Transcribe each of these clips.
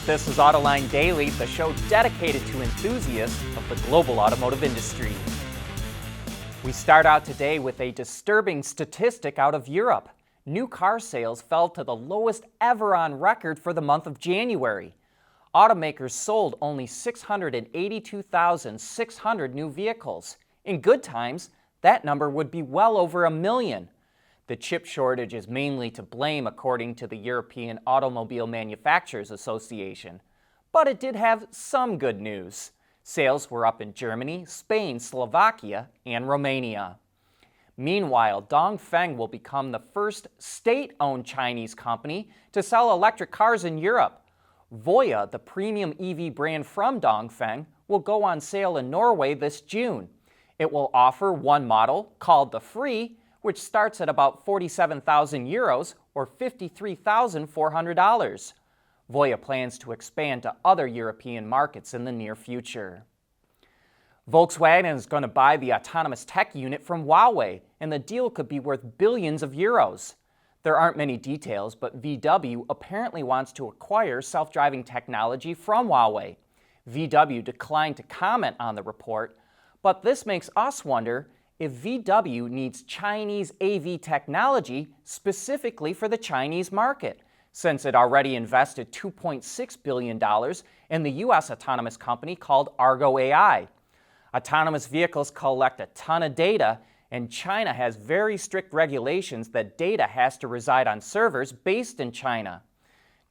This is Autoline Daily, the show dedicated to enthusiasts of the global automotive industry. We start out today with a disturbing statistic out of Europe. New car sales fell to the lowest ever on record for the month of January. Automakers sold only 682,600 new vehicles. In good times, that number would be well over 1 million. The chip shortage is mainly to blame, according to the European Automobile Manufacturers Association. But it did have some good news. Sales were up in Germany, Spain, Slovakia, and Romania. Meanwhile, Dongfeng will become the first state-owned Chinese company to sell electric cars in Europe. Voya, the premium EV brand from Dongfeng, will go on sale in Norway this June. It will offer one model, called the Free, which starts at about 47,000 euros or $53,400. Voya plans to expand to other European markets in the near future. Volkswagen is going to buy the autonomous tech unit from Huawei, and the deal could be worth billions of euros. There aren't many details, but VW apparently wants to acquire self-driving technology from Huawei. VW declined to comment on the report, but this makes us wonder if VW needs Chinese AV technology specifically for the Chinese market, since it already invested $2.6 billion in the U.S. autonomous company called Argo AI. Autonomous vehicles collect a ton of data, and China has very strict regulations that data has to reside on servers based in China.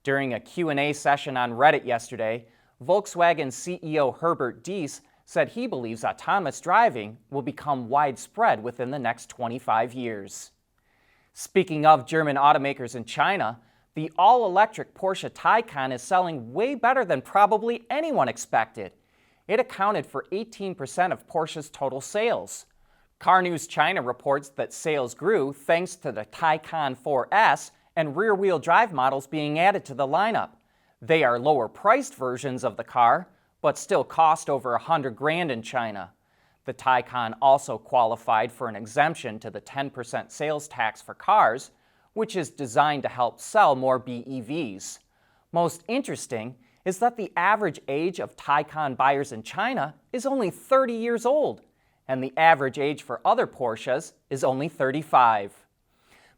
During a Q&A session on Reddit yesterday, Volkswagen CEO Herbert Diess said he believes autonomous driving will become widespread within the next 25 years. Speaking of German automakers in China, the all-electric Porsche Taycan is selling way better than probably anyone expected. It accounted for 18% of Porsche's total sales. Car News China reports that sales grew thanks to the Taycan 4S and rear-wheel drive models being added to the lineup. They are lower-priced versions of the car, but still cost over $100,000 in China. The Taycan also qualified for an exemption to the 10% sales tax for cars, which is designed to help sell more BEVs. Most interesting is that the average age of Taycan buyers in China is only 30 years old, and the average age for other Porsches is only 35.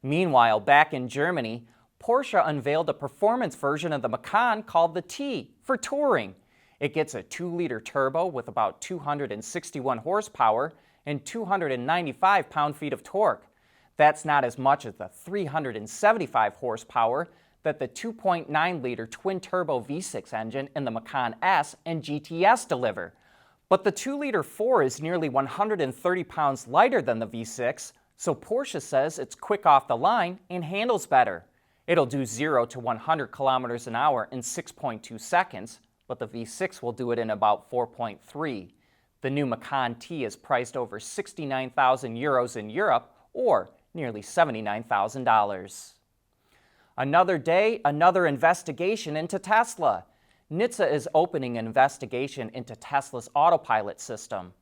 Meanwhile, back in Germany, Porsche unveiled a performance version of the Macan called the T for touring. It gets a 2-liter turbo with about 261 horsepower and 295 pound-feet of torque. That's not as much as the 375 horsepower that the 2.9-liter twin-turbo V6 engine in the Macan S and GTS deliver. But the 2-liter 4 is nearly 130 pounds lighter than the V6, so Porsche says it's quick off the line and handles better. It'll do 0 to 100 kilometers an hour in 6.2 seconds, but the V6 will do it in about 4.3. The new Macan T is priced over 69,000 euros in Europe, or nearly $79,000. Another day, another investigation into Tesla. NHTSA is opening an investigation into Tesla's Autopilot system.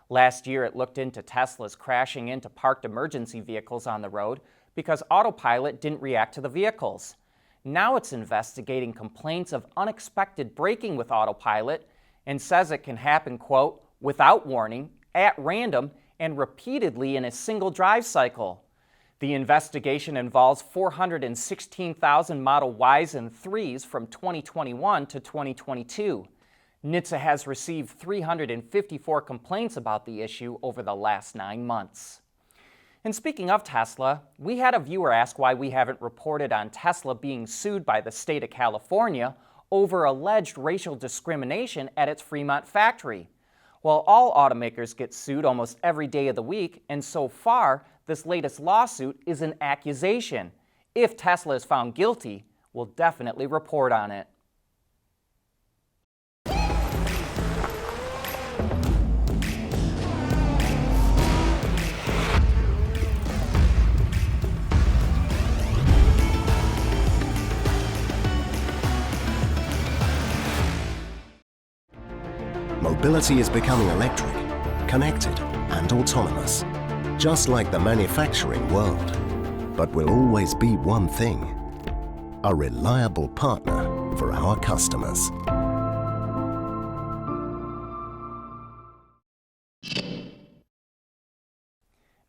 Last year, it looked into Tesla's crashing into parked emergency vehicles on the road because Autopilot didn't react to the vehicles. Now it's investigating complaints of unexpected braking with Autopilot and says it can happen, quote, without warning, at random, and repeatedly in a single drive cycle. The investigation involves 416,000 Model Ys and 3s from 2021 to 2022. NHTSA has received 354 complaints about the issue over the last 9 months. And speaking of Tesla, we had a viewer ask why we haven't reported on Tesla being sued by the state of California over alleged racial discrimination at its Fremont factory. Well, all automakers get sued almost every day of the week, and so far, this latest lawsuit is an accusation. If Tesla is found guilty, we'll definitely report on it. Mobility is becoming electric, connected, and autonomous, just like the manufacturing world. But will always be one thing: a reliable partner for our customers.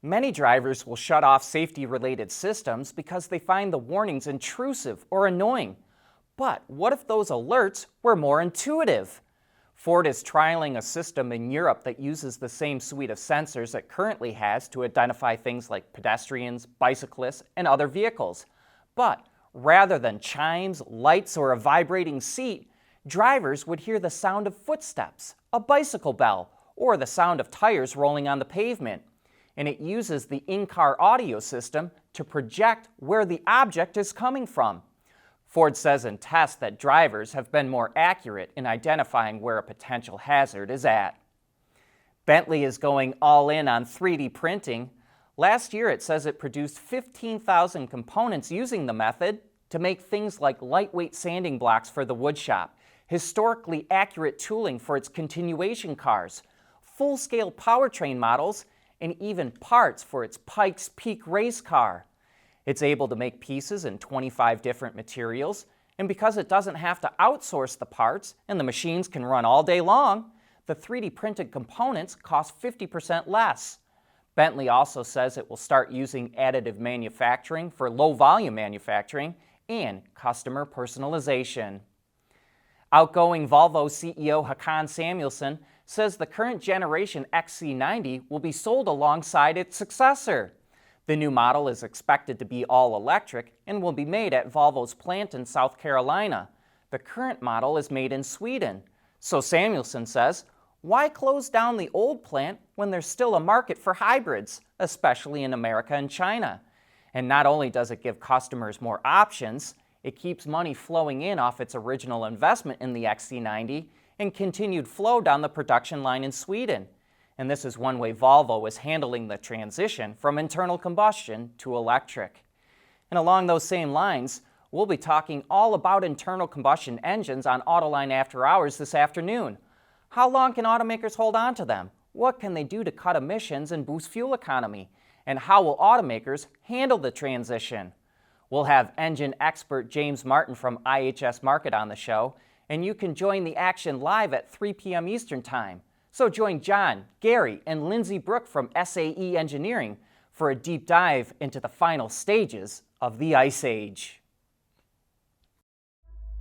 Many drivers will shut off safety-related systems because they find the warnings intrusive or annoying. But what if those alerts were more intuitive? Ford is trialing a system in Europe that uses the same suite of sensors it currently has to identify things like pedestrians, bicyclists, and other vehicles. But rather than chimes, lights, or a vibrating seat, drivers would hear the sound of footsteps, a bicycle bell, or the sound of tires rolling on the pavement. And it uses the in-car audio system to project where the object is coming from. Ford says in tests that drivers have been more accurate in identifying where a potential hazard is at. Bentley is going all in on 3D printing. Last year, it says it produced 15,000 components using the method to make things like lightweight sanding blocks for the woodshop, historically accurate tooling for its continuation cars, full-scale powertrain models, and even parts for its Pikes Peak race car. It's able to make pieces in 25 different materials, and because it doesn't have to outsource the parts and the machines can run all day long, the 3D printed components cost 50% less. Bentley also says it will start using additive manufacturing for low-volume manufacturing and customer personalization. Outgoing Volvo CEO Håkan Samuelsson says the current generation XC90 will be sold alongside its successor. The new model is expected to be all electric and will be made at Volvo's plant in South Carolina. The current model is made in Sweden. So Samuelsson says, why close down the old plant when there's still a market for hybrids, especially in America and China? And not only does it give customers more options, it keeps money flowing in off its original investment in the XC90 and continued flow down the production line in Sweden. And this is one way Volvo is handling the transition from internal combustion to electric. And along those same lines, we'll be talking all about internal combustion engines on Autoline After Hours this afternoon. How long can automakers hold on to them? What can they do to cut emissions and boost fuel economy? And how will automakers handle the transition? We'll have engine expert James Martin from IHS Markit on the show, and you can join the action live at 3 p.m. Eastern Time. So join John, Gary, and Lindsay Brooke from SAE Engineering for a deep dive into the final stages of the Ice Age.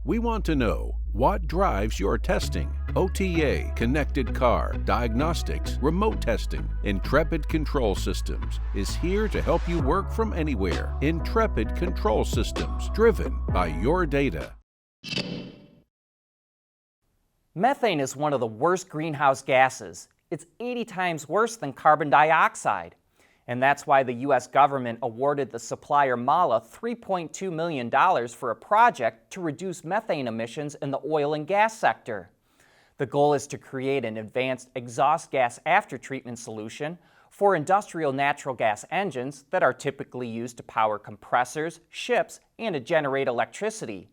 We want to know what drives your testing. OTA, connected car, diagnostics, remote testing. Intrepid Control Systems is here to help you work from anywhere. Intrepid Control Systems, driven by your data. Methane is one of the worst greenhouse gases. It's 80 times worse than carbon dioxide. And that's why the U.S. government awarded the supplier Mahle $3.2 million for a project to reduce methane emissions in the oil and gas sector. The goal is to create an advanced exhaust gas aftertreatment solution for industrial natural gas engines that are typically used to power compressors, ships, and to generate electricity.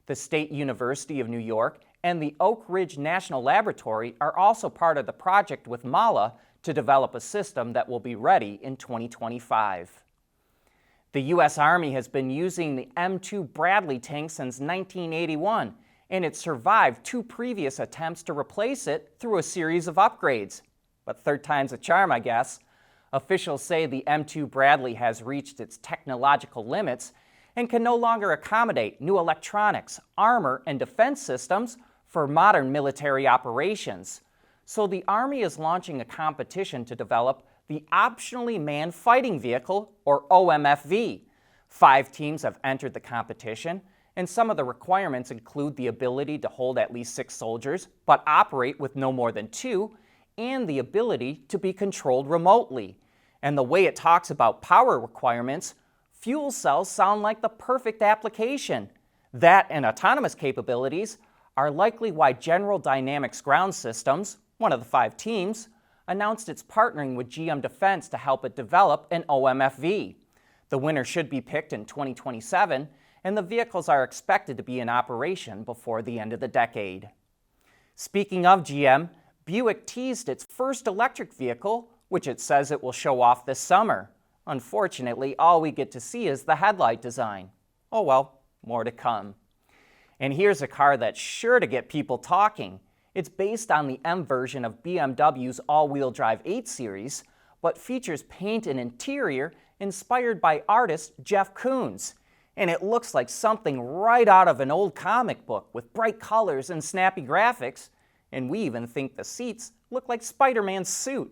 The State University of New York and the Oak Ridge National Laboratory are also part of the project with Mahle to develop a system that will be ready in 2025. The U.S. Army has been using the M2 Bradley tank since 1981, and it survived 2 previous attempts to replace it through a series of upgrades. But third time's a charm, I guess. Officials say the M2 Bradley has reached its technological limits and can no longer accommodate new electronics, armor, and defense systems for modern military operations. So the Army is launching a competition to develop the Optionally Manned Fighting Vehicle, or OMFV. 5 teams have entered the competition, and some of the requirements include the ability to hold at least 6 soldiers, but operate with no more than 2, and the ability to be controlled remotely. And the way it talks about power requirements, fuel cells sound like the perfect application. That and autonomous capabilities are likely why General Dynamics Ground Systems, one of the 5 teams, announced it's partnering with GM Defense to help it develop an OMFV. The winner should be picked in 2027, and the vehicles are expected to be in operation before the end of the decade. Speaking of GM, Buick teased its first electric vehicle, which it says it will show off this summer. Unfortunately, all we get to see is the headlight design. Oh well, more to come. And here's a car that's sure to get people talking. It's based on the M version of BMW's all-wheel drive 8 Series, but features paint and interior inspired by artist Jeff Koons. And it looks like something right out of an old comic book with bright colors and snappy graphics. And we even think the seats look like Spider-Man's suit.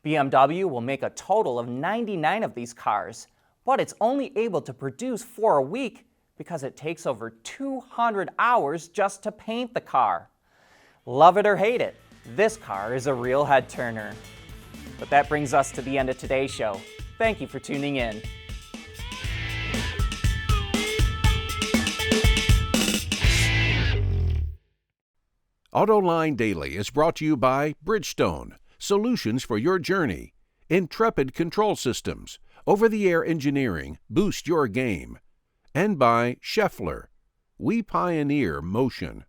BMW will make a total of 99 of these cars, but it's only able to produce 4 a week because it takes over 200 hours just to paint the car. Love it or hate it, this car is a real head-turner. But that brings us to the end of today's show. Thank you for tuning in. Autoline Daily is brought to you by Bridgestone, solutions for your journey. Intrepid Control Systems, over-the-air engineering, boost your game. And by Scheffler, we pioneer motion.